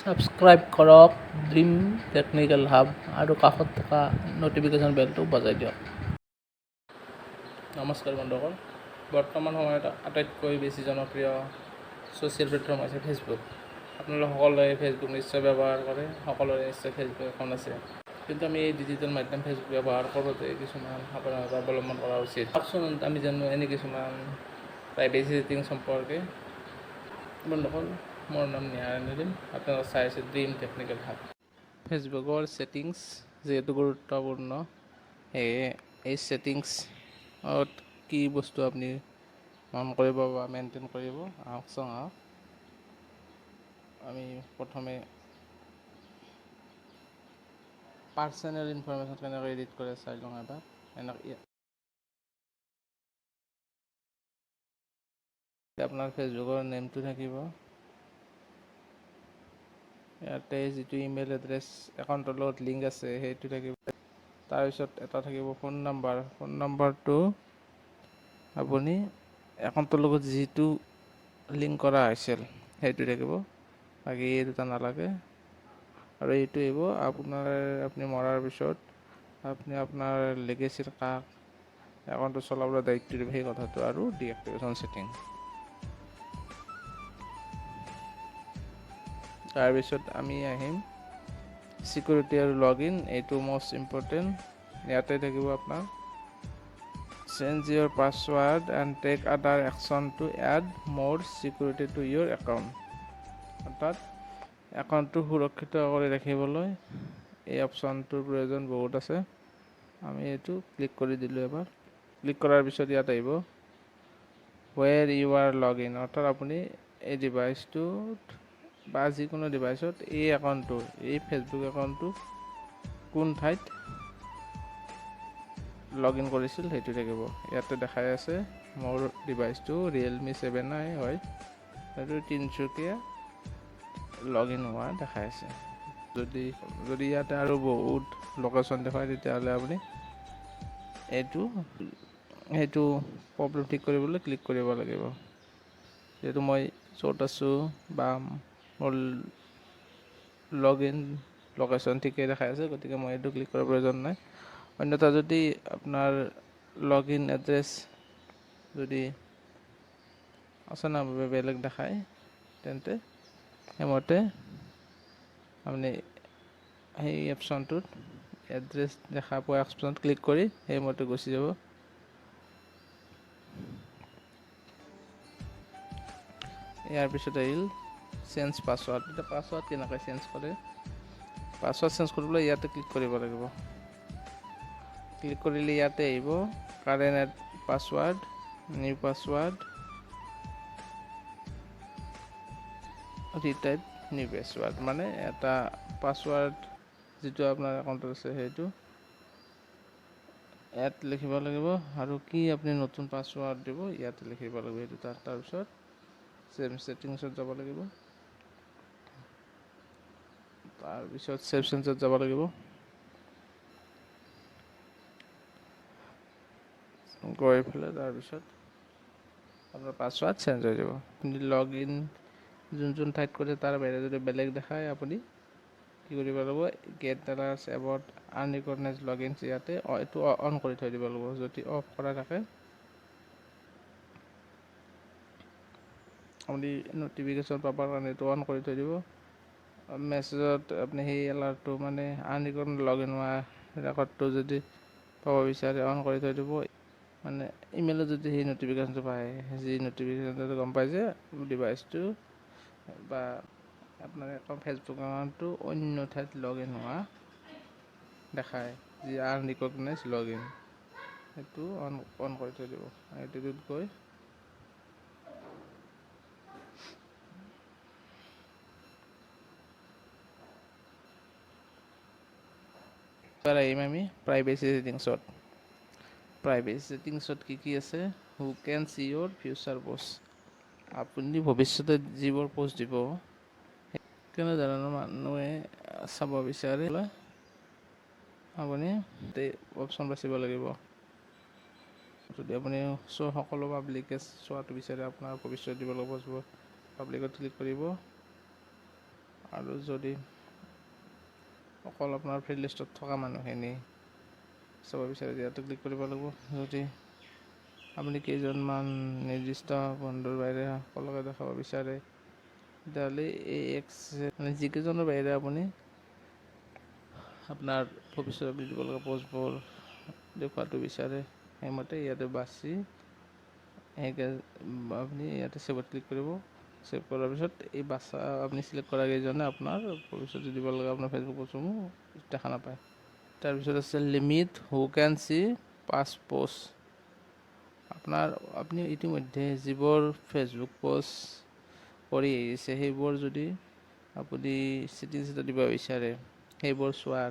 Subscribe কৰক dream technical hub আৰু কাষত থকা ন'টিফিকেশ্যন বেলটো বজাই দিয়ক। নমস্কাৰ বন্ধুসকল, বৰ্তমান সময়ত আটাইতকৈ বেছি জনপ্ৰিয় ছ'চিয়েল প্লেটফৰ্ম হৈছে ফেচবুক। আপোনালোক সকলোৱে ফেচবুক নিশ্চয় ব্যৱহাৰ কৰে, সকলোৰে নিশ্চয় ফেচবুক এখন আছে। কিন্তু আমি এই ডিজিটেল মাধ্যম ফেচবুক ব্যৱহাৰ কৰোঁতে কিছুমান সাৱধানতা অৱলম্বন কৰা উচিত। চাওকচোন আমি জানো এনে কিছুমান প্ৰাইভেচি ছেটিংছ সম্পৰ্কে। বন্ধুসকল, মোৰ নাম নিহাৰিম, আপোনালোক চাই আছে ড্ৰিম টেকনিকেল হাব। ফেচবুকৰ ছেটিংছ যিহেতু গুৰুত্বপূৰ্ণ, সেয়ে এই ছেটিংছত কি বস্তু আপুনি মন কৰিব বা মেইনটেইন কৰিব, আহকচোন আমি প্ৰথমে পাৰ্চনেল ইনফৰমেশ্যন কেনেকৈ এডিট কৰে চাই লওঁ এবাৰ। আপোনাৰ ফেচবুকৰ নেমটো থাকিব, ইয়াতে যিটো ইমেইল এড্ৰেছ একাউণ্টৰ লগত লিংক আছে সেইটো থাকিব। তাৰপিছত এটা থাকিব ফোন নাম্বাৰ। ফোন নাম্বাৰটো আপুনি একাউণ্টৰ লগত যিটো লিংক কৰা হৈছিল সেইটো থাকিব, বাকী এই দুটা নালাগে। আৰু এইটো আহিব আপুনি মৰাৰ পিছত আপুনি আপোনাৰ লেগেচিৰ কাক একাউণ্টটো চলাবলৈ দায়িত্ব দিব সেই কথাটো, আৰু ডিএক্টিভেশ্যন ছেটিং। তাৰপিছত আমি আহিম ছিকিউৰিটি আৰু লগ ইন, এইটো মষ্ট ইম্পৰ্টেণ্ট। ইয়াতে থাকিব আপোনাৰ change your password and take other action to add more security to your account. অৰ্থাৎ একাউণ্টটো সুৰক্ষিত কৰি ৰাখিবলৈ এই অপশ্যনটোৰ প্ৰয়োজন বহুত আছে। আমি এইটো ক্লিক কৰি দিলোঁ এবাৰ। ক্লিক কৰাৰ পিছত ইয়াত আহিব ৱেৰ ইউ আৰ লগ ইন, অৰ্থাৎ আপুনি এই ডিভাইচটোত বা যিকোনো ডিভাইচত এই একাউণ্টটো, এই ফেচবুক একাউণ্টটো কোন ঠাইত লগ ইন কৰিছিল সেইটো থাকিব। ইয়াতে দেখাই আছে মোৰ ডিভাইচটো ৰিয়েলমি 7i হয়, সেইটো তিনিচুকীয়া লগ ইন হোৱা দেখাই আছে। যদি ইয়াতে আৰু বহুত লোকেশ্যন দেখুৱায় তেতিয়াহ'লে আপুনি সেইটো প্ৰব্লেম ঠিক কৰিবলৈ ক্লিক কৰিব লাগিব। যিহেতু মই য'ত আছোঁ বা মোৰ লগ ইন লোকেশ্যন ঠিকেই দেখাই আছে, গতিকে মই এইটো ক্লিক কৰাৰ প্ৰয়োজন নাই। অন্যথা যদি আপোনাৰ লগ ইন এড্ৰেছ যদি অচনাভাৱে বেলেগ দেখায়, তেন্তে সেইমতে আপুনি সেই অপশ্যনটোত এড্ৰেছ দেখা পোৱা অপশ্যনত ক্লিক কৰি সেইমতে গুচি যাব। ইয়াৰ পিছত আহিল চেঞ্জ পাছৱাৰ্ড। এতিয়া পাছৱাৰ্ড কেনেকৈ চেঞ্জ কৰে, পাছৱাৰ্ড চেঞ্জ কৰিবলৈ ইয়াতে ক্লিক কৰিব লাগিব। ক্লিক কৰিলে ইয়াতে আহিব current password, new password, retype new password, মানে এটা পাছৱাৰ্ড যিটো আপোনাৰ একাউণ্টত আছে সেইটো ইয়াত লিখিব লাগিব, আৰু কি আপুনি নতুন পাছৱাৰ্ড দিব ইয়াতে লিখিব লাগিব সেইটো। তাৰপিছত ছেভ ছেটিংছত যাব লাগিব। তাৰপিছত ছেভ ছেটিংছত যাব লাগিব। গৈ পেলাই তাৰপিছত আপোনাৰ পাছৱাৰ্ড চেঞ্জ হৈ যাব। আপুনি লগ ইন যোন ঠাইত কৰিছে তাৰ বাহিৰে যদি বেলেগ দেখায়, আপুনি কি কৰিব লাগিব, get alerts about unrecognised log ins, ইয়াতে এইটো অন কৰি থৈ দিব লাগিব। যদি অফ কৰা থাকে আপুনি ন'টিফিকেশ্যন পাবৰ কাৰণে এইটো অন কৰি থৈ দিব। মেছেজত আপুনি সেই এলাৰ্টটো মানে আনৰিকগনাইজড লগ ইন হোৱা ৰেকৰ্ডটো যদি পাব বিচাৰে অন কৰি থৈ দিব। মানে ইমেইলত যদি সেই ন'টিফিকেশ্যনটো পায়, যি ন'টিফিকেশ্যনটো গম পাই যে ডিভাইচটো বা আপোনাৰ ফেচবুক একাউণ্টটো অন্য ঠাইত লগ ইন হোৱা দেখায়, যি আনৰিকগনাইজড লগ ইন, সেইটো অন কৰি থৈ দিব। এইটোত গৈ আহিম আমি প্ৰাইভেচি ছেটিংছত। প্ৰাইভেচি ছেটিংছত কি আছে, who can C your future post, আপুনি ভৱিষ্যতে যিবোৰ পষ্ট দিব কেনেধৰণৰ মানুহে চাব বিচাৰে, আপুনি অপশ্যন বাচিব লাগিব। যদি আপুনি সকলো পাব্লিকে চোৱাটো বিচাৰে, আপোনাৰ ভৱিষ্যত দিব লাগিব, পাব্লিকত ক্লিক কৰিব। আৰু যদি অকল আপোনাৰ ফ্ৰেণ্ড লিষ্টত থকা মানুহখিনি চাব বিচাৰে ইয়াতে ক্লিক কৰিব লাগিব। যদি আপুনি কেইজনমান নিৰ্দিষ্ট বন্ধুৰ বাহিৰে সকলোকে দেখাব বিচাৰে তেতিয়াহ'লে এই মানে যিকেইজনৰ বাহিৰে আপুনি আপোনাৰ ভৱিষ্যতে আপনি দিব লগা পষ্টবোৰ দেখুৱাটো বিচাৰে সেইমতে ইয়াতে বাছি আপুনি ইয়াতে ছেভত ক্লিক কৰিব। ছেভ কৰাৰ পিছত এই বাছা আপুনি চিলেক্ট কৰা কেইজনে আপোনাৰ ভৱিষ্যতে দিব লগা আপোনাৰ ফেচবুক পষ্টসমূহ দেখা নাপায়। তাৰপিছত আছে limit who can C past post. আপুনি ইতিমধ্যে যিবোৰ ফেচবুক পষ্ট কৰি আহিছে সেইবোৰ যদি আপুনি ছেটিংছ এটা দিব বিচাৰে সেইবোৰ চোৱাৰ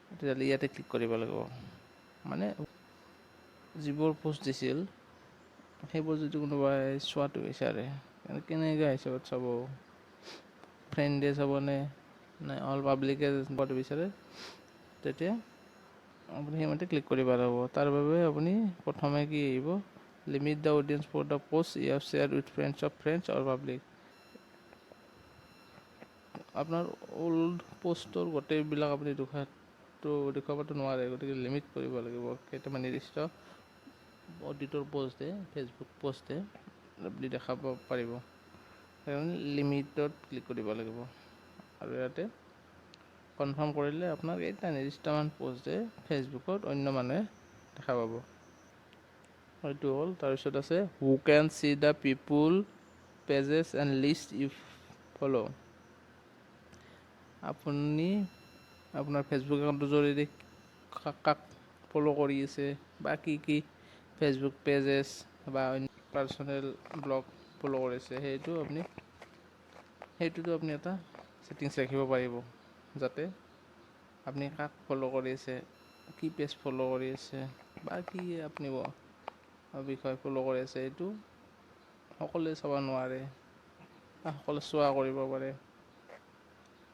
তেতিয়াহ'লে ইয়াতে ক্লিক কৰিব লাগিব। মানে যিবোৰ পষ্ট দিছিল সেইবোৰ যদি কোনোবাই চোৱাটো বিচাৰে কেনেকুৱা হিচাপত চাব, ফ্ৰেণ্ডে চাবনে নাই অল পাব্লিকে চাবটো বিচাৰে তেতিয়া আপুনি সেইমতে ক্লিক কৰিব লাগিব। তাৰ বাবে আপুনি প্ৰথমে কি আহিব, limit the audience for the post you have shared with friends or public. আপোনাৰ অল্ড পষ্টৰ গোটেইবিলাক আপুনি দেখুৱাবতো নোৱাৰে, গতিকে লিমিট কৰিব লাগিব। কেইটামান নিৰ্দিষ্ট অডিটৰ পষ্টে ফেচবুক পষ্টে আপুনি দেখাব পাৰিব, সেইকাৰণে লিমিটত ক্লিক কৰিব লাগিব। আৰু ইয়াতে কনফাৰ্ম কৰিলে আপোনাক এটা নিৰ্দিষ্টমান পষ্টে ফেচবুকত অন্য মানুহে দেখা পাব। সেইটো হ'ল। তাৰপিছত আছে who can see the people pages and list you follow'. আপুনি আপোনাৰ ফেচবুক একাউণ্টৰ জৰিয়তে কাক ফ'ল' কৰি আছে বা কি ফেচবুক পেজেছ বা অন্য পাৰ্চনেল ব্লগ ফ'ল' কৰিছে সেইটোতো আপুনি এটা ছেটিংছ ৰাখিব পাৰিব, যাতে আপুনি কাক ফ'ল' কৰি আছে, কি পেজ ফ'ল' কৰি আছে বা কি আপুনি বিষয় ফ'ল' কৰি আছে এইটো সকলোৱে চাব নোৱাৰে বা সকলোৱে চোৱা কৰিব পাৰে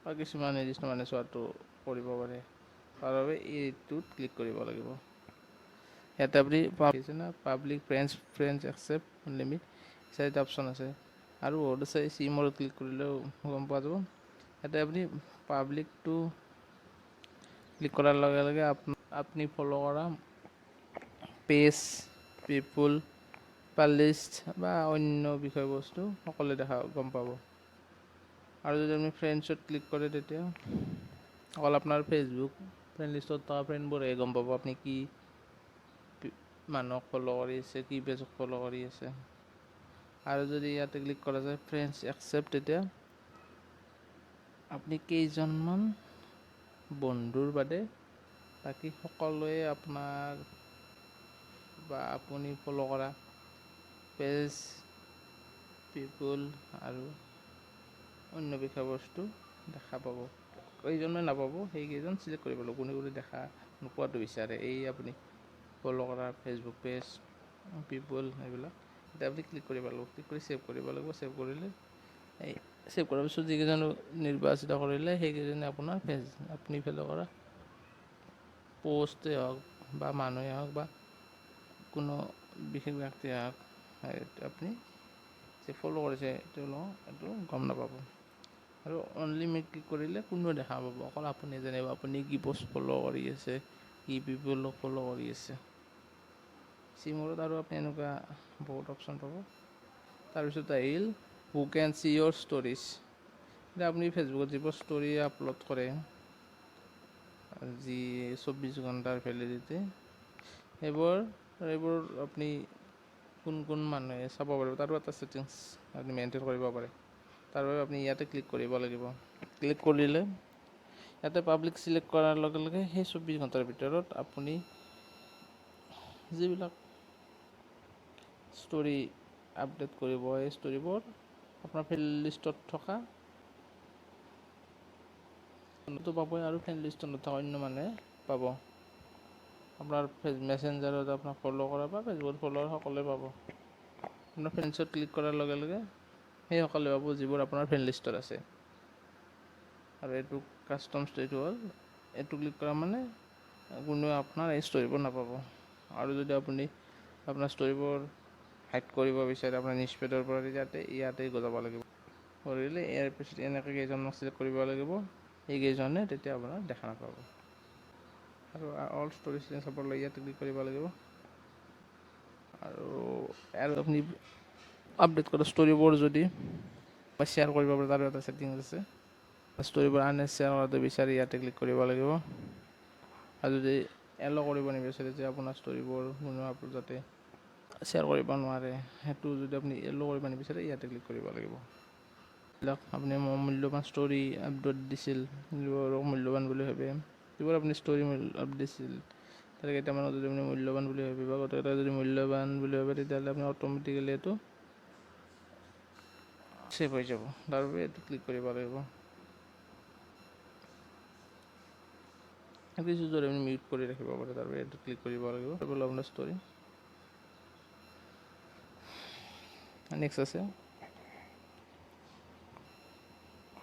বা কিছুমান নিৰ্দিষ্ট মানুহে চোৱাটো কৰিব পাৰে। তাৰ বাবে এইটোত ক্লিক কৰিব লাগিব। ইয়াতে আপুনি পাব্লিক ফ্ৰেণ্ডছ একচেপ্ট লিমিট চাৰিটা অপশ্যন আছে আৰু বহুত আছে। চিমত ক্লিক কৰিলেও গম পোৱা যাব। ইয়াতে আপুনি পাব্লিকটো ক্লিক কৰাৰ লগে লগে আপুনি ফ'ল' কৰা পেজ, পিপুল, লিষ্ট বা অন্য বিষয়বস্তু সকলোৱে গম পাব। আৰু যদি আপুনি ফ্ৰেণ্ডছত ক্লিক কৰে তেতিয়া অকল আপোনাৰ ফেচবুক ফ্ৰেণ্ড লিষ্টত থকা ফ্ৰেণ্ডবোৰেহে গম পাব আপুনি কি মানুহক ফ'ল' কৰি আছে, কি পেজক ফ'ল' কৰি আছে। আৰু যদি ইয়াতে ক্লিক কৰা যায় ফ্ৰেণ্ডছ একচেপ্ট, তেতিয়া আপুনি কেইজনমান বন্ধুৰ বাদে বাকী সকলোৱে আপোনাৰ বা আপুনি ফ'ল' কৰা পেজ, পিপুল আৰু অন্য বিষয়বস্তু দেখা পাব। কেইজনে নাপাব সেইকেইজন চিলেক্ট কৰিব লাগিব, কোনে দেখা নোপোৱাটো বিচাৰে এই আপুনি ফ'ল' কৰা ফেচবুক পেজ, পিপুল এইবিলাক। এতিয়া আপুনি ক্লিক কৰিব লাগিব, ক্লিক কৰি ছেভ কৰিব লাগিব। ছেভ কৰিলে ছেভ কৰাৰ পিছত যিকেইজন নিৰ্বাচিত কৰিলে সেইকেইজনে আপোনাৰ আপুনি ফ'ল' কৰা পষ্টেই হওক বা মানুহেই হওক বা কোনো বিশেষ ব্যক্তিয়ে হওক আপুনি যে ফ'ল' কৰিছে তেওঁলোকক এইটো গম নাপাব। আৰু অনলি মিক ক্লিক কৰিলে কোনোৱে দেখা পাব, অকল আপুনি জানিব আপুনি কি পষ্ট ফ'ল' কৰি আছে, কি পিপুলক ফ'ল' কৰি আছে। চিমত আৰু আপুনি এনেকুৱা বহুত অপশ্যন পাব। তাৰপিছত আহিল হু কেন চি ইয়'ৰ ষ্টৰিজ। এতিয়া আপুনি ফেচবুকত যিবোৰ ষ্টৰি আপলোড কৰে যি 24 ঘণ্টাৰ ভেলিডিটি, সেইবোৰ আপুনি কোন মানুহে চাব পাৰিব তাৰো এটা ছেটিংছ আপুনি মেইনটেইন কৰিব পাৰে। তাৰ বাবে আপুনি ইয়াতে ক্লিক কৰিব লাগিব। ক্লিক কৰিলে ইয়াতে পাব্লিক চিলেক্ট কৰাৰ লগে লগে সেই 24 ঘণ্টাৰ ভিতৰত আপুনি যিবিলাক ষ্টৰি আপডেট কৰিব সেই ষ্টৰিবোৰ আপোনাৰ ফ্ৰেণ্ড লিষ্টত থকা পাবই আৰু ফ্ৰেণ্ড লিষ্টত নথকা অন্য মানুহে পাব। আপোনাৰ মেছেঞ্জাৰত আপোনাক ফ'ল' কৰা বা ফেচবুকত ফ'ল' সকলোৱে পাব। আপোনাৰ ফ্ৰেণ্ডছত ক্লিক কৰাৰ লগে লগে সেই সকলোৱে পাব যিবোৰ আপোনাৰ ফ্ৰেণ্ড লিষ্টত আছে। আৰু এইটো কাষ্টম ষ্টৰিটো হ'ল এইটো ক্লিক কৰা মানে কোনেও আপোনাৰ এই ষ্টৰিবোৰ নাপাব। আৰু যদি আপুনি আপোনাৰ ষ্টৰিবোৰ হাইড কৰিব বিচাৰে আপোনাৰ নিউজ ফিডৰ পৰা, ইয়াতে যাব লাগিব। কৰিলে ইয়াৰ পিছত এনেকৈ কেইজনক চিলেক্ট কৰিব লাগিব, এইকেইজনে তেতিয়া আপোনাৰ দেখা নাপাব। আৰু অল ষ্টৰি চেঞ্জ চাবলৈ ইয়াতে ক্লিক কৰিব লাগিব। আৰু আপুনি আপডেট কৰা ষ্টৰিবোৰ যদি শ্বেয়াৰ কৰিব পাৰে তাৰো এটা ছেটিংছ আছে। ষ্টৰিবোৰ আনে শ্বেয়াৰ কৰাটো বিচাৰি ইয়াতে ক্লিক কৰিব লাগিব। আৰু যদি এল' কৰিব নিবিচাৰে যে আপোনাৰ ষ্টৰিবোৰ কোনোবা যাতে শ্বেয়াৰ কৰিব নোৱাৰে, সেইটো যদি আপুনি এল' কৰিব নিবিচাৰে ইয়াতে ক্লিক কৰিব লাগিব। এইবিলাক আপুনি মূল্যৱান ষ্টৰি আপডেট দিছিল, মূল্যৱান বুলি ভাবে, যিবোৰ আপুনি ষ্টৰি আপডেট দিছিল তাৰে কেইটামানত যদি আপুনি মূল্যৱান বুলি ভাবিব, গোটেইকেইটা যদি মূল্যৱান বুলি ভাবে তেতিয়াহ'লে আপুনি অট'মেটিকেলি এইটো ছেভ হৈ যাব। তাৰ বাবে এইটো ক্লিক কৰিব লাগিব। কিছু যদি আপুনি মিউট কৰি ৰাখিব পাৰে, তাৰ বাবে এইটো ক্লিক কৰিব লাগিব। আপোনাৰ ষ্টৰি নেক্সট আছে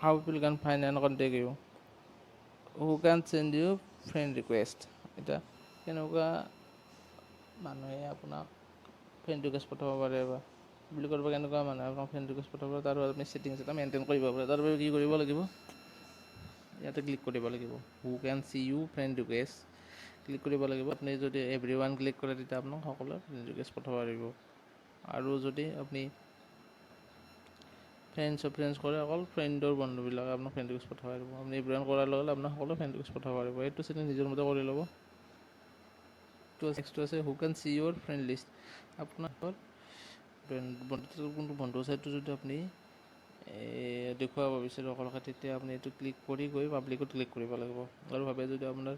how people can find and contact you, who can send you friend request। এতিয়া কেনেকুৱা মানুহে আপোনাক ফ্ৰেণ্ড ৰিকুৱেষ্ট পঠাব পাৰে বা বুলি কৰিব, কেনেকুৱা মানুহে আপোনাক ফ্ৰেণ্ড ৰিকুৱেষ্ট পঠাব পাৰে, তাৰ আপুনি ছেটিংছ এটা মেইনটেইন কৰিব পাৰে। তাৰ বাবে কি কৰিব লাগিব, ইয়াতে ক্লিক কৰিব লাগিব, who can see you friend request click কৰিব লাগিব। আপুনি যদি এভৰি ওৱান ক্লিক কৰে তেতিয়া আপোনাক সকলোৱে ফ্ৰেণ্ড ৰিকুৱেষ্ট পঠাব পাৰিব। আৰু যদি আপুনি ফ্ৰেণ্ডছ কৰে, অকল ফ্ৰেণ্ডৰ বন্ধুবিলাকে আপোনাক ফ্ৰেণ্ড ৰিকুৱেষ্ট পঠাব পাৰিব। আপুনি এভৰি ওৱান কৰাৰ লগে লগে আপোনাক সকলোৱে ফ্ৰেণ্ড ৰিকুৱেষ্ট পঠাব পাৰিব। এইটো ছেটিং নিজৰ মতে কৰি ল'ব। নেক্সটটো আছে who can C Euro friend list. আপোনাৰ কোনটো বন্ধু আছে সেইটো যদি আপুনি দেখুৱাব বিচাৰে অকলকে, তেতিয়া আপুনি এইটো ক্লিক কৰি গৈ পাব্লিকত ক্লিক কৰিব লাগিব। আৰু ভাবে যদি আপোনাৰ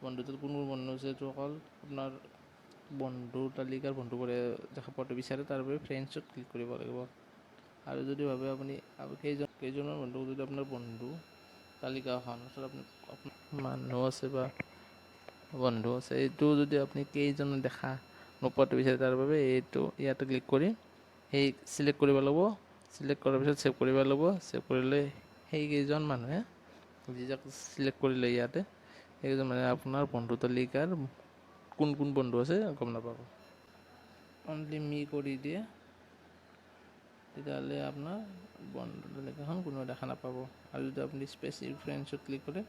বন্ধুটোত কোনো বন্ধু আছে সেইটো অকল আপোনাৰ বন্ধু তালিকাৰ বন্ধুবোৰে দেখা পোৱাটো বিচাৰে, তাৰ বাবে ফ্ৰেণ্ডছত ক্লিক কৰিব লাগিব। আৰু যদি ভাবে আপুনি কেইজনৰ বন্ধু যদি আপোনাৰ বন্ধু তালিকাখন আপোনাৰ মানুহ আছে বা বন্ধু আছে, এইটো যদি আপুনি কেইজনে দেখা নোপোৱাটো বিচাৰে, তাৰ বাবে এইটো ইয়াতে ক্লিক কৰি সেই চিলেক্ট কৰিব লাগিব। চিলেক্ট কৰাৰ পিছত ছেভ কৰিব লাগিব। ছেভ কৰিলে সেইকেইজন মানুহে যিজাক চিলেক্ট কৰিলে ইয়াতে, সেইকেইজন মানুহে আপোনাৰ বন্ধু তালিকাৰ কোন কোন বন্ধু আছে গম নাপাব। অনলি মি কৰি দিয়ে তেতিয়াহ'লে আপোনাৰ বন্ধু তালিকাখন কোনেও দেখা নাপাব। আৰু যদি আপুনি স্পেচিফিক ফ্ৰেণ্ডছত ক্লিক কৰে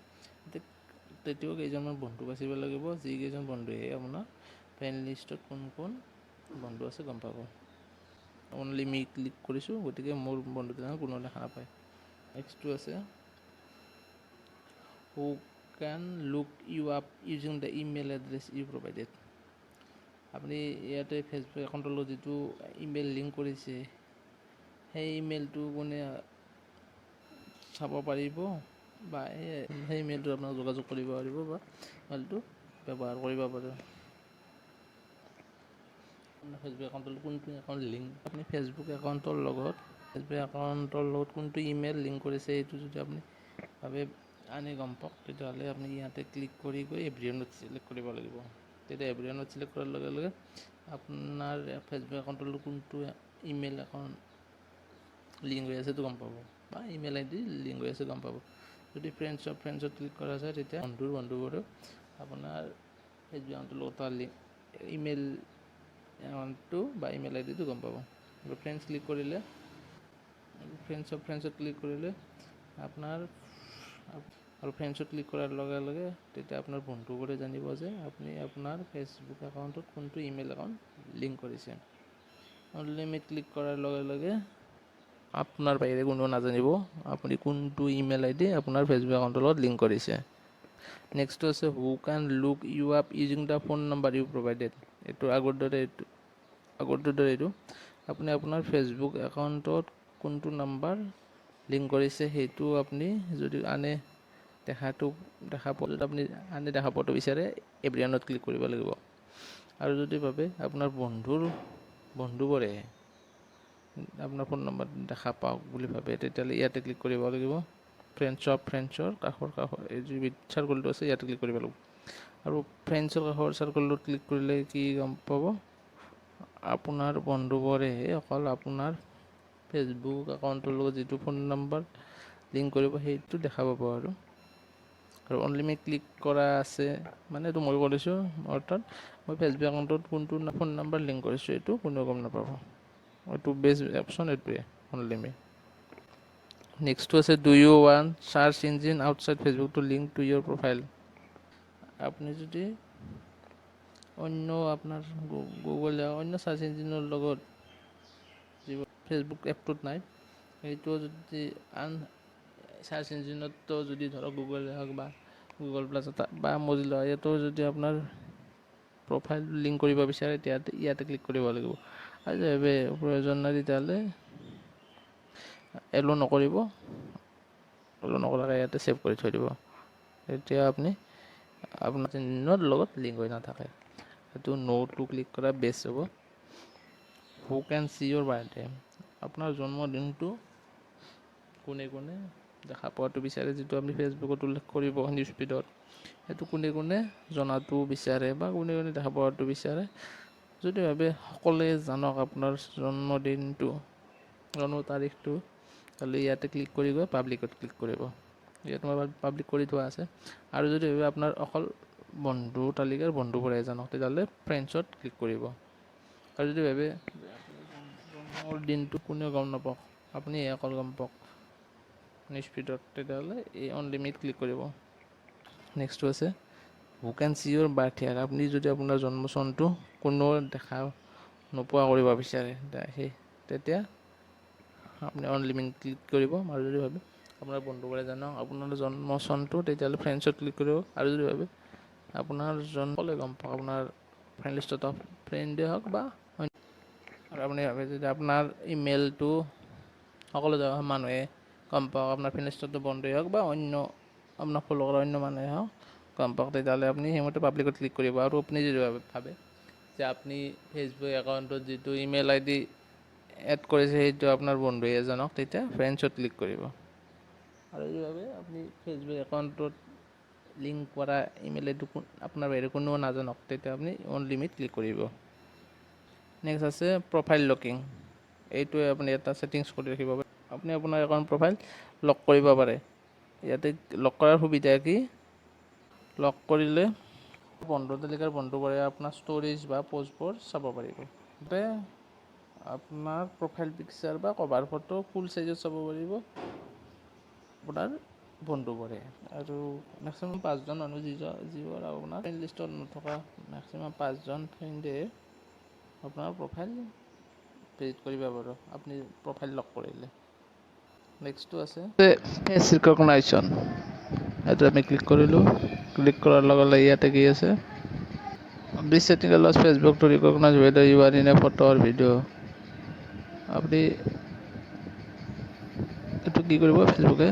তেতিয়াও কেইজনমান বন্ধু বাচিব লাগিব, যিকেইজন বন্ধুৱে আপোনাৰ ফ্ৰেণ্ড লিষ্টত কোন কোন বন্ধু আছে গম পাব। অনলি মি ক্লিক কৰিছোঁ, গতিকে মোৰ বন্ধু তালিকাখন কোনেও দেখা নাপায়। নেক্সটটো আছে who can look you up using the email address you provided. আপুনি ইয়াতে ফেচবুক একাউণ্টৰ লগত যিটো ইমেইল লিংক কৰিছে, সেই ইমেইলটো কোনে চাব পাৰিব বা সেই ইমেইলটো আপোনাক যোগাযোগ কৰিব পাৰিব বা ইমেইলটো ব্যৱহাৰ কৰিব পাৰে। ফেচবুক একাউণ্টৰ কোনটো একাউণ্ট লিংক, আপুনি ফেচবুক একাউণ্টৰ লগত কোনটো ইমেইল লিংক কৰিছে, এইটো যদি আপুনি ভাবে আনে গম পাওক, তেতিয়াহ'লে আপুনি ইয়াতে ক্লিক কৰি গৈ এভৰিৱানত চিলেক্ট কৰিব লাগিব। তেতিয়া এভৰিৱানত চিলেক্ট কৰাৰ লগে লগে আপোনাৰ ফেচবুক একাউণ্টৰ লগত কোনটো ইমেইল একাউণ্ট লিংক হৈ আছে সেইটো গম পাব, বা ইমেইল আই ডি লিংক হৈ আছে গম পাব। যদি ফ্ৰেণ্ডছত ক্লিক কৰা যায়, তেতিয়া বন্ধুবোৰে আপোনাৰ ফেচবুক একাউণ্টৰ লগত ইমেইল একাউণ্টটো বা ইমেইল আই ডিটো গম পাব। আৰু ফ্ৰেণ্ডছত ক্লিক কৰিলে আপোনাৰ ফ্ৰেণ্ডছত ক্লিক কৰাৰ লগে লগে তেতিয়া আপোনাৰ বন্ধুবোৰে জানিব যে আপুনি আপোনাৰ ফেচবুক একাউণ্টত কোনটো ইমেইল একাউণ্ট লিংক কৰিছে। অনলি মি ক্লিক কৰাৰ লগে লগে আপোনাৰ বাহিৰে কোনেও নাজানিব আপুনি কোনটো ইমেইল আই ডি আপোনাৰ ফেচবুক একাউণ্টৰ লগত লিংক কৰিছে। নেক্সটটো আছে who can look you up using the phone number you provided. এইটো আগৰ দৰে এইটো আপুনি আপোনাৰ ফেচবুক একাউণ্টত কোনটো নাম্বাৰ লিংক কৰিছে সেইটো আপুনি যদি আনে দেখা পোৱাটো বিচাৰে, এভৰিৱানত ক্লিক কৰিব লাগিব। আৰু যদি ভাবে আপোনাৰ বন্ধুবোৰে আপোনাৰ ফোন নম্বৰ দেখা পাওক বুলি ভাবে, তেতিয়াহ'লে ইয়াতে ক্লিক কৰিব লাগিব। ফ্ৰেণ্ডছৰ কাষৰ এই যি চাৰ্কলটো আছে ইয়াতে ক্লিক কৰিব লাগিব। আৰু ফ্ৰেণ্ডছৰ কাষৰ চাৰ্কলটোত ক্লিক কৰিলে কি গম পাব, আপোনাৰ বন্ধুবোৰে অকল আপোনাৰ ফেচবুক একাউণ্টৰ লগত যিটো ফোন নম্বৰ লিংক কৰিব সেইটো দেখা পাব। আৰু অনলি মি ক্লিক কৰা আছে মানে এইটো মই কৰিছোঁ, অৰ্থাৎ মই ফেচবুক একাউণ্টত কোনটো ফোন নম্বৰ লিংক কৰিছোঁ এইটো কোনেও গম নাপাব। এইটো বেষ্ট অপশ্যন এইটোৱে, অনলি মি। নেক্সটটো আছে do you want search engine outside Facebook to link to your profile. আপুনি যদি অন্য আপোনাৰ গুগল অন্য চাৰ্চ ইঞ্জিনৰ লগত যিবোৰ ফেচবুক এপটোত নাই সেইটো যদি আন চাৰ্চ ইঞ্জিনতো যদি ধৰক গুগলে হওক বা গুগল প্লাছ বা মজিলা ইয়াতো যদি আপোনাৰ প্ৰফাইল লিংক কৰিব বিচাৰে তেতিয়া ইয়াতে ক্লিক কৰিব লাগিব। আৰু যদি প্ৰয়োজন নাই তেতিয়াহ'লে এলো নকৰিব, এলো নকৰাকৈ ইয়াতে ছেভ কৰি থৈ দিব। তেতিয়া আপুনি আপোনাৰ চিহ্নৰ লগত লিংক হৈ নাথাকে। সেইটো নোটো ক্লিক কৰা বেষ্ট হ'ব। হু কেন চি ইউৰ বাৰ্থডে, আপোনাৰ জন্মদিনটো কোনে কোনে দেখা পোৱাটো বিচাৰে, যিটো আপুনি ফেচবুকত উল্লেখ কৰিব নিউজ ফিডত, সেইটো কোনে কোনে জনাটো বিচাৰে বা কোনে কোনে দেখা পোৱাটো বিচাৰে। যদি ভাবে সকলোৱে জানক আপোনাৰ জন্মদিনটো, জন্ম তাৰিখটো, তাহলে ইয়াতে ক্লিক কৰি গৈ পাব্লিকত ক্লিক কৰিব। ইয়াত মই পাব্লিক কৰি থোৱা আছে। আৰু যদি ভাবে আপোনাৰ অকল বন্ধু তালিকাৰ বন্ধুবোৰে জানক, তেতিয়াহ'লে ফ্ৰেণ্ডছত ক্লিক কৰিব। আৰু যদি ভাবে জন্মৰ দিনটো কোনেও গম নাপাওক, আপুনি অকল গম পাওক নিউজ ফিডত, তেতিয়াহ'লে এই অনলিমিট ক্লিক কৰিব। নেক্সটটো আছে who can C Euro birth ইয়াৰ, আপুনি যদি আপোনাৰ জন্ম চনটো কোনো দেখা নোপোৱা কৰিব বিচাৰে তেতিয়া আপুনি অনলিমিট ক্লিক কৰিব। আৰু যদি ভাবে আপোনাৰ বন্ধুবোৰে জানক আপোনাৰ জন্ম চনটো, তেতিয়াহ'লে ফ্ৰেণ্ডছত ক্লিক কৰিব। আৰু যদি ভাবে আপোনাৰ সকলোৱে গম পাওক, আপোনাৰ ফ্ৰেণ্ড লিষ্টত ফ্ৰেণ্ডে হওক বা আৰু আপুনি ভাবে যদি আপোনাৰ ইমেইলটো সকলো মানুহে গম পাওক, আপোনাৰ ফ্ৰেণ্ড লিষ্টতো বন্ধুৱে হওক বা অন্য আপোনাক ফ'ল' কৰা অন্য মানুহে হওক গম পাওক, তেতিয়াহ'লে আপুনি সেইমতে পাব্লিকত ক্লিক কৰিব। আৰু আপুনি যদি ভাবে যে আপুনি ফেচবুক একাউণ্টত যিটো ইমেইল আই ডি এড কৰিছে সেইটো আপোনাৰ বন্ধুৱে জানক, তেতিয়া ফ্ৰেণ্ডছত ক্লিক কৰিব। আৰু যদি ভাবে আপুনি ফেচবুক একাউণ্টত লিংক কৰা ইমেইল আই ডি আপোনাৰ বাহিৰে কোনেও নাজানক, তেতিয়া আপুনি অনলিমিট ক্লিক কৰিব। নেক্সট আছে প্ৰফাইল লকিং। এইটোৱে আপুনি এটা ছেটিংছ কৰি ৰাখিব পাৰে। আপুনি আপোনাৰ একাউণ্ট প্ৰফাইল লক কৰিব পাৰে। ইয়াতে লক কৰাৰ সুবিধা কি, লক কৰিলে বন্ধু তালিকাৰ বন্ধুবোৰে আপোনাৰ ষ্ট'ৰেজ বা পষ্টবোৰ চাব পাৰিব। তাতে আপোনাৰ প্ৰফাইল পিকচাৰ বা কভাৰ ফটো ফুল চাইজত চাব পাৰিব আপোনাৰ বন্ধুবোৰে। আৰু মেক্সিমাম 5জন মানুহ যিবোৰ আপোনাৰ ফ্ৰেণ্ড লিষ্টত নথকা মেক্সিমাম 5জন ফ্ৰেণ্ডে আপোনাৰ প্ৰফাইল ভিজিট কৰিব পাৰিব আপুনি প্ৰফাইল লক কৰিলে। নেক্সটটো আছে ফেচ ৰিকগনাইজেশ্যন। এইটো আমি ক্লিক কৰিলোঁ। ক্লিক কৰাৰ লগে লগে ইয়াতে কি আছে, this setting allows Facebook to recognise whether you are in a photo or video'. আপুনি এইটো কি কৰিব, ফেচবুকে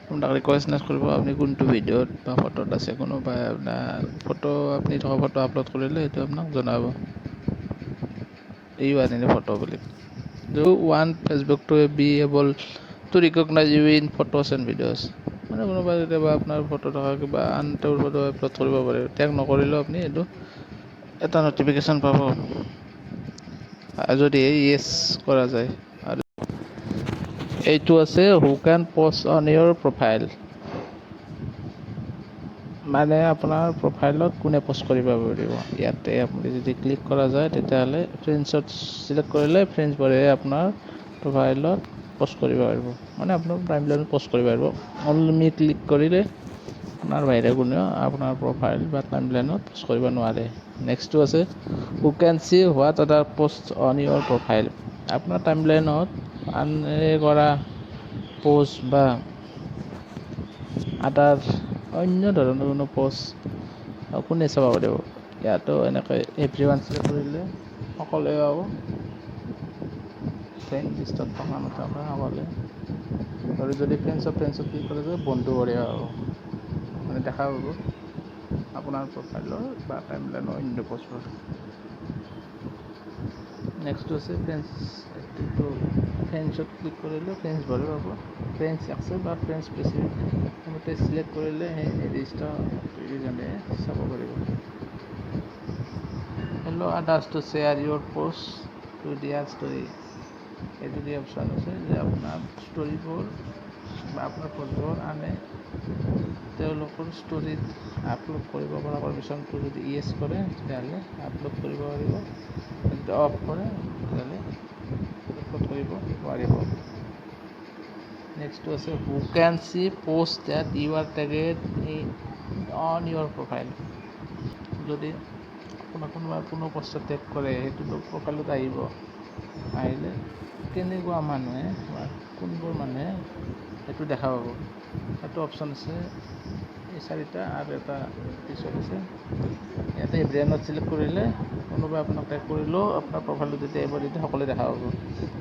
আপোনাক ৰিকগনাইজ কৰিব আপুনি কোনটো ভিডিঅ'ত বা ফটোত আছে। কোনোবাই আপোনাৰ আপুনি থকা ফটো আপলোড কৰিলে সেইটো আপোনাক জনাব, you are in a photo বুলি। Do want Facebook to be able to recognise you in photos and videos, মানে কোনোবাই কেতিয়াবা আপোনাৰ ফটো থকা কিবা আন তেওঁৰ ফটো আপলোড কৰিব পাৰে, টেগ নকৰিলেও আপুনি এইটো এটা নটিফিকেশ্যন পাব যদি য়েছ কৰা যায়। আৰু এইটো আছে who can post on your profile, মানে আপোনাৰ প্ৰফাইলত কোনে পষ্ট কৰিব পাৰিব। ইয়াতে আপুনি যদি ক্লিক কৰা যায় তেতিয়াহ'লে ফ্ৰেণ্ডছত চিলেক্ট কৰিলে ফ্ৰেণ্ডছবোৰে আপোনাৰ প্ৰফাইলত পষ্ট কৰিব পাৰিব, মানে আপোনাৰ টাইম লাইনত পষ্ট কৰিব পাৰিব। অনলি ক্লিক কৰিলে আপোনাৰ বাহিৰে কোনেও আপোনাৰ প্ৰফাইল বা টাইম লাইনত পষ্ট কৰিব নোৱাৰে। নেক্সটটো আছে হু কেন চি হোৱাট আদাৰ পষ্ট অন ইয়ৰ প্ৰফাইল, আপোনাৰ টাইম লাইনত আনে কৰা পষ্ট বা আদাৰ অন্য ধৰণৰ কোনো পষ্ট কোনে চাব পাৰিব। ইয়াতো এনেকৈ এভৰিৱান চিলেক্ট কৰিলে সকলোৱে পাব, ফ্ৰেণ্ড লিষ্টত থকা নথকা সকলোৱে। আৰু যদি ফ্ৰেণ্ডছত ক্লিক কৰা যায় বন্ধুবোৰে পাব, মানে দেখা পাব আপোনাৰ প্ৰফাইলৰ বা টাইম লাইনৰ অন্য পষ্টবোৰ। নেক্সটটো আছে ফ্ৰেণ্ডছত ক্লিক কৰিলে ফ্ৰেণ্ডছবোৰে পাব, ফ্ৰেণ্ডছ একচেপ্ট বা ফ্ৰেণ্ডছ স্পেচিফিক মতে চিলেক্ট কৰিলে সেই নিৰ্দিষ্ট ব্যক্তিজনে চাব পাৰিব। Allow others to share your post to their story, এইটো দি অপশ্যন আছে যে আপোনাৰ ষ্টৰিবোৰ বা আপোনাৰ পষ্টবোৰ আনে তেওঁলোকৰ ষ্টৰিত আপলোড কৰিব পৰা পাৰ্মিশ্যনটো যদি য়েছ কৰে তেতিয়াহ'লে আপলোড কৰিব পাৰিব, যদি অফ কৰে তেতিয়াহ'লে আপলোড কৰিব নোৱাৰিব। নেক্সটটো আছে who can see post that you are tagged on your profile. যদি আপোনাক কোনো পষ্টত টেগ কৰে সেইটোতো প্ৰফাইলত আহিব। আহিলে কেনেকুৱা মানুহে বা কোনবোৰ মানুহে সেইটো দেখা পাব। সেইটো অপশ্যন আছে এই চাৰিটা, আৰু এটা পিছত আছে। ইয়াতে ব্ৰেণ্ডত ছিলেক্ট কৰিলে কোনোবাই আপোনাক টেগ কৰিলেও আপোনাৰ প্ৰফাইলটো যেতিয়া আহিব তেতিয়া সকলোৱে দেখা পাব।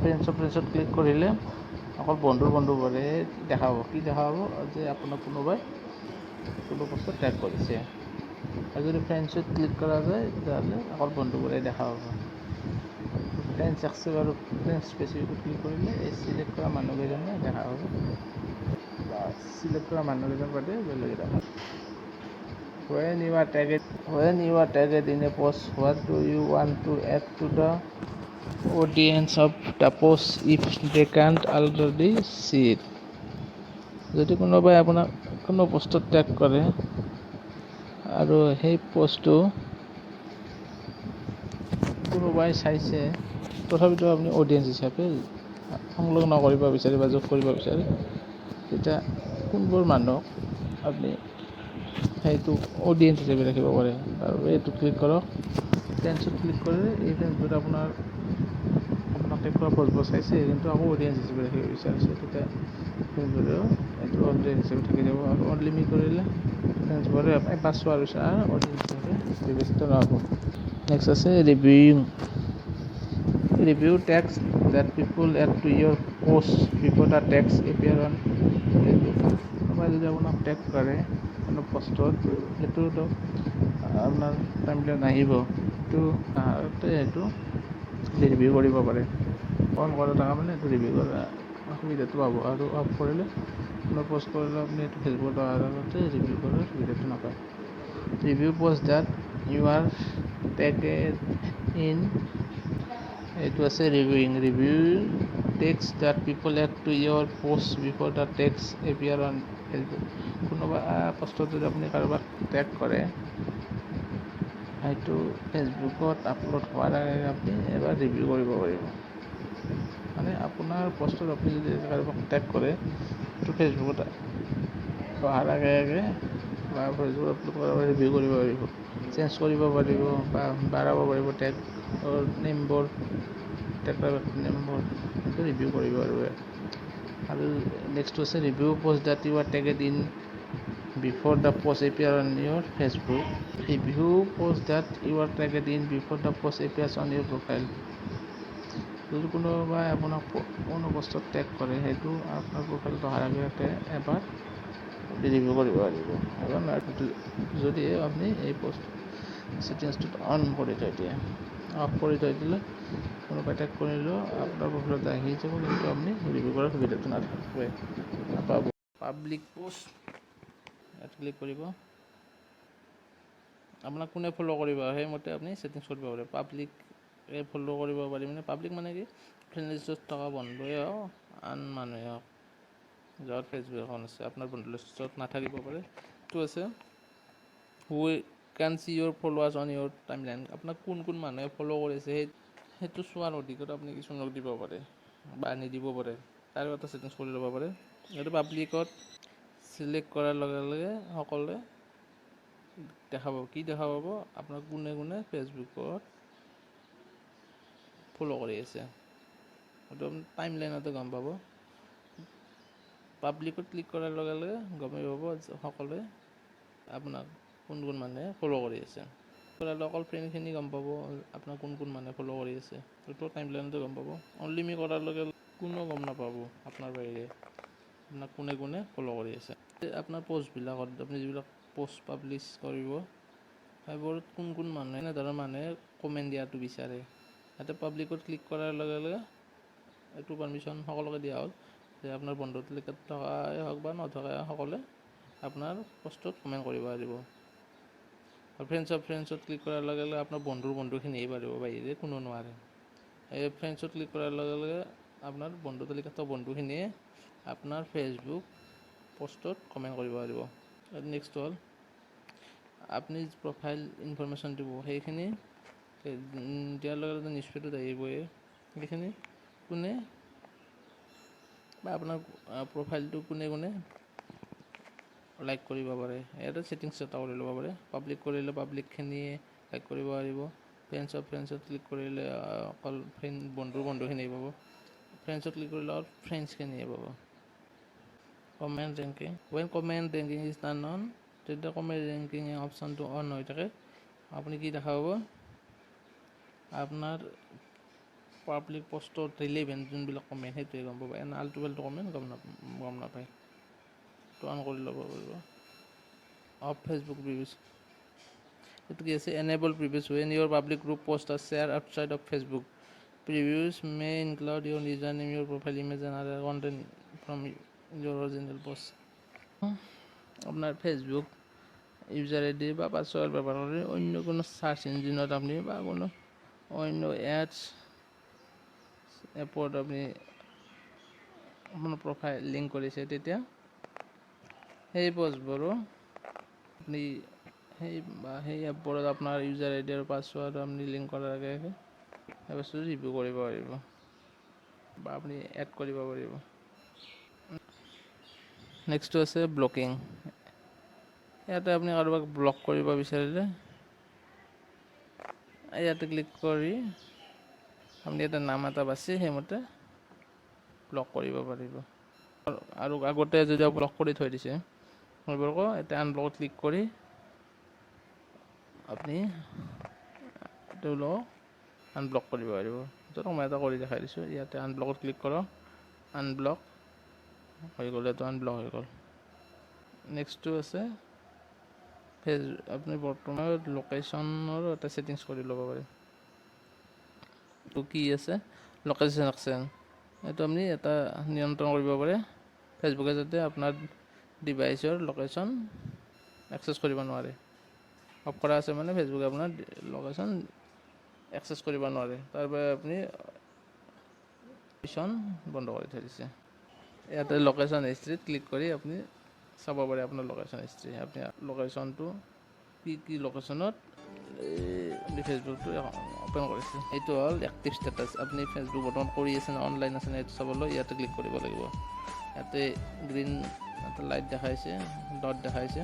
ফ্ৰেণ্ডছত ক্লিক কৰিলে অকল বন্ধুবোৰে দেখা পাব। কি দেখা পাব? যে আপোনাক কোনোবাই কোনো পষ্টত টেগ কৰিছে। আৰু যদি ফ্ৰেণ্ডছত ক্লিক কৰা যায় তেতিয়াহ'লে অকল বন্ধুবোৰে দেখা পাব। ফ্ৰেণ্ডছ এক্সেপ্ট আৰু ফ্ৰেণ্ডছ স্পেচিফিকত ক্লিক কৰিলে এই ছিলেক্ট কৰা মানুহকেইজনে দেখা পাব, বা ছিলেক্ট কৰা মানুহকেইজন বাদে বেলেগে দেখা পাব। When you are tagged in a post, what do you want to add to the audience of the post if they can't already see it? যদি কোনোবাই আপোনাক কোনো পষ্টত টেগ কৰে আৰু সেই পষ্টটো কোনোবাই চাইছে, তথাপিতো আপুনি অডিয়েঞ্চ হিচাপে সংলগ্ন কৰিব বিচাৰে বা যোগ কৰিব বিচাৰে, তেতিয়া কোনবোৰ মানুহক আপুনি সেইটো অডিয়েঞ্চ হিচাপে ৰাখিব পাৰে। আৰু এইটো ক্লিক কৰক। ফ্ৰেণ্ডছত ক্লিক কৰিলে এই ফ্ৰেণ্ডছবোৰে আপোনাক টেগ কৰা পষ্টবোৰ চাইছে, কিন্তু আকৌ অডিয়েঞ্চ হিচাপে ৰাখিব বিচাৰিছে, তেতিয়া ফ্ৰেণ্ডছবোৰেও এইটো অডিয়েঞ্চ হিচাপে থাকি যাব। আৰু অনলিমিট কৰিলে ফ্ৰেণ্ডছবোৰে এবাৰ চোৱাৰ পিছত অডিয়েঞ্চ হিচাপে বিবেচিত নহ'ব। নেক্সট আছে ৰিভিউইং। Review tags that people add to your post before the tags appear on Facebook. কোনোবাই যদি আপোনাক টেগ কৰে কোনো পষ্টত, সেইটোতো আপোনাৰ টাইমলাইন আহিব, সেইটো ৰিভিউ কৰিব পাৰে। অন কৰা থকা মানে এইটো ৰিভিউ কৰা সুবিধাটো পাব। আৰু অফ কৰিলে কোনো পষ্ট কৰিলে আপুনি এইটো ফেচবুকত অহাৰ আগতে ৰিভিউ কৰাৰ সুবিধাটো নাপায়। Review post that you are tagged in, এইটো আছে review tags that people add to your post before the tags appear on Facebook. কোনোবা পষ্টত যদি আপুনি কাৰোবাক টেগ কৰে, সেইটো ফেচবুকত আপলোড হোৱাৰ আগে আপুনি এবাৰ ৰিভিউ কৰিব পাৰিব। মানে আপোনাৰ পষ্টত আপুনি যদি কাৰোবাক টেগ কৰে, সেইটো ফেচবুকত অহাৰ আগে বা ফেচবুকত আপলোড কৰাৰ বাবে ৰিভিউ কৰিব পাৰিব, চেঞ্জ কৰিব পাৰিব বা বাঢ়াব পাৰিব টেগৰ নেমবোৰ, নেমবোৰ সেইটো ৰিভিউ কৰিব পাৰিব। আৰু নেক্সট আছে review post that you are tagged in before the post appear on your Facebook. Review post that you are tagged in before the post appears on your profile. যদি কোনোবাই আপোনাক কোনো পষ্টত টেগ কৰে, সেইটো আপোনাৰ প্ৰফাইলত অহাৰ আগতে এবাৰ ৰিভিউ কৰিব পাৰিব। যদি আপুনি এই পষ্ট ছেটিংছটোত অন কৰি থৈ দিয়ে। অফ কৰি থৈ দিলে কোনোবাই টেগ কৰিলেও আপোনাৰ প্ৰফাইলত আহি যাব, কিন্তু আপুনি ৰিভিউ কৰাৰ সুবিধাটো নাপাব। পাব্লিক পোষ্ট, ইয়াত ক্লিক কৰিব। আপোনাক কোনে ফ'ল' কৰিব সেইমতে আপুনি ছেটিংছ কৰিব পাৰে। পাব্লিক ফ'ল' কৰিব পাৰি, মানে পাব্লিক মানে কি, ফ্ৰেণ্ড লিষ্টত থকা বন্ধুৱে হওক, আন মানুহে হওক, যাৰ ফেচবুক একাউণ্ট আছে, আপোনাৰ বন্ধু লিষ্টত নাথাকিব পাৰে। সেইটো আছে who can see your followers on your timeline. আপোনাক কোন মানুহে ফ'ল' কৰিছে সেইটো চোৱাৰ অধিকাৰ আপুনি কিছুমানক দিব পাৰে বা নিদিব পাৰে, তাৰো এটা ছেটিংছ কৰি ল'ব পাৰে। এইটো পাব্লিকত ছিলেক্ট কৰাৰ লগে লগে সকলোৱে দেখা পাব। কি দেখা পাব? আপোনাক কোনে ফেচবুকত ফ'ল' কৰি আছে, সেইটো আপুনি টাইম লাইনতে গম পাব। পাব্লিকত ক্লিক কৰাৰ লগে লগে গমেই পাব যে সকলোৱে আপোনাক কোন মানুহে ফ'ল' কৰি আছে। অকল ফ্ৰেণ্ডখিনি গম পাব আপোনাক কোন মানুহে ফ'ল' কৰি আছে, সেইটো টাইম লাইনতে গম পাব। অনলিমিট কৰাৰ লগে লগে কোনেও গম নাপাব আপোনাৰ বাহিৰে আপোনাক কোনে ফ'ল' কৰি আছে। আপোনাৰ পষ্টবিলাকত আপুনি যিবিলাক পষ্ট পাব্লিছ কৰিব, সেইবোৰত কোন মানুহে এনেধৰণৰ মানুহে কমেণ্ট দিয়াটো বিচাৰে। ইয়াতে পাব্লিকত ক্লিক কৰাৰ লগে লগে এইটো পাৰ্মিশ্যন সকলোকে দিয়া হ'ল যে আপোনাৰ বন্ধু তালিকাত থকাই হওক বা নথকাই সকলোৱে আপোনাৰ পষ্টত কমেণ্ট কৰিব পাৰিব। আৰু ফ্ৰেণ্ডছত ক্লিক কৰাৰ লগে লগে আপোনাৰ বন্ধুখিনিয়ে পাৰিব, বাহিৰে কোনো নোৱাৰে। এই ফ্ৰেণ্ডছত ক্লিক কৰাৰ লগে লগে আপোনাৰ বন্ধু তালিকাত থকা বন্ধুখিনিয়ে আপোনাৰ ফেচবুক পষ্টত কমেণ্ট কৰিব পাৰিব। নেক্সট হ'ল আপুনি প্ৰফাইল ইনফৰমেশ্যন দিব, সেইখিনি দিয়াৰ লগে লগে নিউজ ফিডত আহিবই। সেইখিনি কোনে বা আপোনাৰ প্ৰফাইলটো কোনে কোনে লাইক কৰিব পাৰে, ইয়াতে ছেটিংছ এটা কৰি ল'ব পাৰে। পাব্লিক কৰিলে পাব্লিকখিনিয়ে লাইক কৰিব পাৰিব। ফ্ৰেণ্ডছত ক্লিক কৰিলে অকল বন্ধুখিনিয়ে পাব। ফ্ৰেণ্ডছত ক্লিক কৰিলে অকল ফ্ৰেণ্ডছখিনিয়ে পাব। Comment ranking, when comment ranking is turn on, যেতিয়া কমেণ্ট ৰেংকিং অপশ্যনটো অন হৈ থাকে আপুনি কি দেখা পাব, আপোনাৰ পাব্লিক পষ্টৰ ৰিলেভেণ্ট যোনবিলাক কমেণ্ট সেইটোৱে গম পাব। এনে আল্টু ফাল্টু কমেণ্ট গম নাপায়। টো অন কৰি ল'ব পাৰিব। অফ ফেচবুক প্ৰিভিউছ, এইটো কি আছে, enable previews when your public group post are শ্বেয়াৰ outside of Facebook. Previews may include your user name, your profile image and other content from your original post. আপোনাৰ ফেচবুক ইউজাৰ আই ডি বা password ব্যৱহাৰ কৰি অন্য কোনো search ইঞ্জিনত আপুনি বা কোনো অন্য এডছ এপত আপুনি আপোনাৰ প্ৰফাইল লিংক কৰিছে, তেতিয়া সেই পষ্টবোৰো আপুনি সেই এপবোৰত আপোনাৰ ইউজাৰ আই ডি আৰু পাছৱৰ্ড আপুনি লিংক কৰাৰ আগে আগে সেই বস্তুটো ৰিভিউ কৰিব পাৰিব বা আপুনি এড কৰিব পাৰিব। নেক্সটটো আছে ব্লকিং। ইয়াতে আপুনি কাৰোবাক ব্লক কৰিব বিচাৰিলে ইয়াতে ক্লিক কৰি আপুনি এটা নাম এটা বাছি সেইমতে ব্লক কৰিব পাৰিব। আৰু আগতে যদি ব্লক কৰি থৈ দিছে সেইবোৰকো এতিয়া আনব্লকত ক্লিক কৰি আপুনি তেওঁলোকক আনব্লক কৰিব পাৰিব। ধৰক মই এটা কৰি দেখাই দিছোঁ, ইয়াতে আনব্লকত ক্লিক কৰক, আনব্লক হৈ গ'ল, এইটো আনব্লক হৈ গ'ল। নেক্সটটো আছে আপুনি বৰ্তমান লোকেশ্যনৰ এটা ছেটিংছ কৰি ল'ব পাৰে। তো কি আছে লোকেশ্যন এক্সচেঞ্জ, এইটো আপুনি এটা নিয়ন্ত্ৰণ কৰিব পাৰে ফেচবুকে যাতে আপোনাৰ ডিভাইচৰ লোকেশ্যন একচেছ কৰিব নোৱাৰে। অফ কৰা আছে মানে ফেচবুকে আপোনাৰ লোকেশ্যন একচেছ কৰিব নোৱাৰে, তাৰ বাবে আপুনি লোকেশ্যন বন্ধ কৰি থৈ দিছে। ইয়াতে লোকেশ্যন হিষ্ট্ৰীত ক্লিক কৰি আপুনি চাব পাৰে আপোনাৰ লোকেশ্যন হিষ্ট্ৰী, আপুনি লোকেশ্যনটো কি লোকেশ্যনত ফেচবুকটো অ'পেন কৰিছে। এইটো হ'ল এক্টিভ ষ্টেটাছ, আপুনি ফেচবুক বৰ্তমান কৰি আছে নে অনলাইন আছে নে এইটো চাবলৈ ইয়াতে ক্লিক কৰিব লাগিব। ইয়াতে গ্ৰীণ এটা লাইট দেখাইছে, ডট দেখাইছে,